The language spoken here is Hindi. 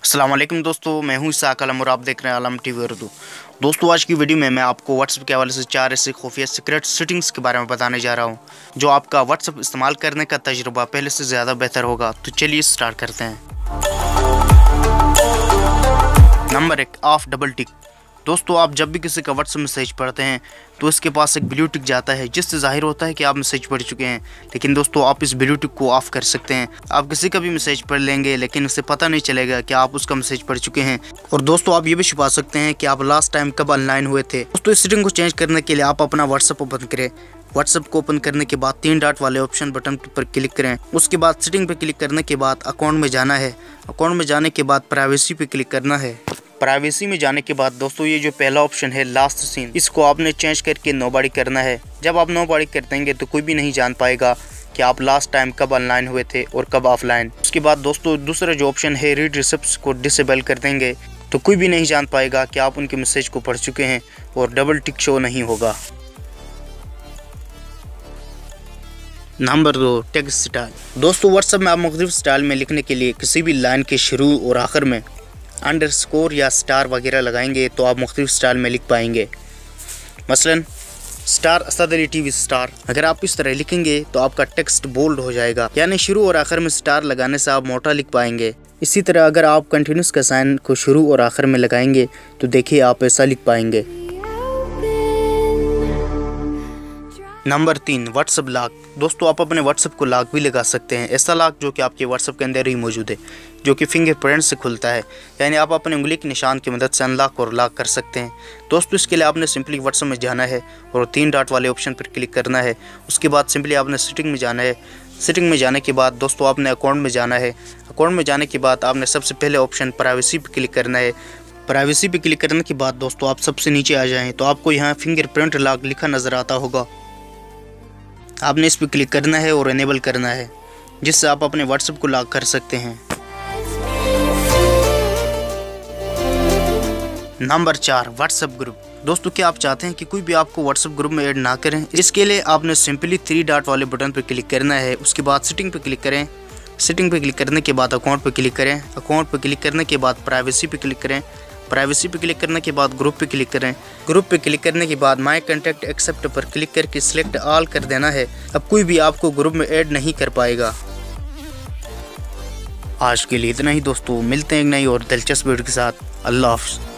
अस्सलाम वालेकुम दोस्तों, मैं हूं इसाक आलम और आप देख रहे हैं आलम टीवी उर्दू। दोस्तों, आज की वीडियो में मैं आपको व्हाट्सएप के हवाले से 4 ऐसे खुफिया सीक्रेट सेटिंग्स के बारे में बताने जा रहा हूं जो आपका व्हाट्सएप इस्तेमाल करने का तजुर्बा पहले से ज़्यादा बेहतर होगा। तो चलिए स्टार्ट करते हैं। Number 1, of double tick. दोस्तों, आप जब भी किसी का व्हाट्सएप मैसेज पढ़ते हैं तो इसके पास एक ब्लू टिक जाता है जिससे जाहिर होता है कि आप मैसेज पढ़ चुके हैं। लेकिन दोस्तों, आप इस ब्लू टिक को ऑफ कर सकते हैं। आप किसी का भी मैसेज पढ़ लेंगे लेकिन उसे पता नहीं चलेगा कि आप उसका मैसेज पढ़ चुके हैं। और दोस्तों, आप ये भी छुपा सकते हैं कि आप लास्ट टाइम कब ऑनलाइन हुए थे। दोस्तों, इस सेटिंग को चेंज करने के लिए आप अपना व्हाट्सएप ओपन करें। व्हाट्सएप को ओपन करने के बाद 3 डॉट वाले ऑप्शन बटन पर क्लिक करें। उसके बाद सेटिंग पर क्लिक करने के बाद अकाउंट में जाना है। अकाउंट में जाने के बाद प्राइवेसी पे क्लिक करना है। प्राइवेसी में जाने के बाद दोस्तों, ये जो पहला ऑप्शन है लास्ट सीन, इसको आपने चेंज करके नोबॉडी करना है। जब आप नोबॉडी कर देंगे तो कोई भी नहीं जान पाएगा कि आप लास्ट टाइम कब ऑनलाइन हुए थे और कब ऑफलाइन। उसके बाद दोस्तों, दूसरा जो ऑप्शन है रीड रिसिप्ट्स को डिसेबल कर देंगे तो कोई भी नहीं जान पाएगा कि आप उनके मैसेज को पढ़ चुके हैं और डबल टिक शो नहीं होगा। Number 2, text style. दोस्तों, व्हाट्सएप में आप मुख्तलिफ स्टाइल में लिखने के लिए किसी भी लाइन के शुरू और आखिर में अंडरस्कोर या स्टार वगैरह लगाएंगे तो आप मुख्तलिफ स्टाइल में लिख पाएंगे। मसलन star Asad Ali TV star. अगर आप इस तरह लिखेंगे तो आपका टेक्स्ट बोल्ड हो जाएगा, यानी शुरू और आखिर में स्टार लगाने से आप मोटा लिख पाएंगे। इसी तरह अगर आप कंटिन्यूस का साइन को शुरू और आखिर में लगाएंगे तो देखिए आप ऐसा लिख पाएंगे। Number 3, WhatsApp lock. दोस्तों, आप अपने व्हाट्सएप को लॉक भी लगा सकते हैं। ऐसा लॉक जो कि आपके व्हाट्सएप के अंदर ही मौजूद है, जो कि फिंगरप्रिंट से खुलता है, यानी आप अपने उंगली के निशान की मदद से अनलॉक और लॉक कर सकते हैं। दोस्तों, इसके लिए आपने सिंपली व्हाट्सएप में जाना है और 3 डॉट वाले ऑप्शन पर क्लिक करना है। उसके बाद सिंपली आपने सेटिंग में जाना है। सेटिंग में जाने के बाद दोस्तों, आपने अकाउंट में जाना है। अकाउंट में जाने के बाद आपने सबसे पहले ऑप्शन प्राइवेसी पर क्लिक करना है। प्राइवेसी पे क्लिक करने के बाद दोस्तों, आप सबसे नीचे आ जाएँ तो आपको यहाँ फिंगरप्रिंट लॉक लिखा नज़र आता होगा। आपने इस पर क्लिक करना है और इनेबल करना है, जिससे आप अपने व्हाट्सएप को लॉक कर सकते हैं। Number 4, WhatsApp group. दोस्तों, क्या आप चाहते हैं कि कोई भी आपको व्हाट्सएप ग्रुप में ऐड ना करें? इसके लिए आपने सिंपली 3 डॉट वाले बटन पर क्लिक करना है। उसके बाद सेटिंग पर क्लिक करें। सेटिंग पर क्लिक करने के बाद अकाउंट पर क्लिक करें। अकाउंट पर क्लिक करने के बाद प्राइवेसी पर क्लिक करें। प्राइवेसी पे क्लिक करने के बाद ग्रुप पे क्लिक करें। ग्रुप पे क्लिक करने के बाद माय कॉन्टैक्ट एक्सेप्ट पर क्लिक करके सिलेक्ट ऑल कर देना है। अब कोई भी आपको ग्रुप में ऐड नहीं कर पाएगा। आज के लिए इतना ही दोस्तों, मिलते हैं एक नई और दिलचस्प वीडियो के साथ। अल्लाह हाफ़िज़।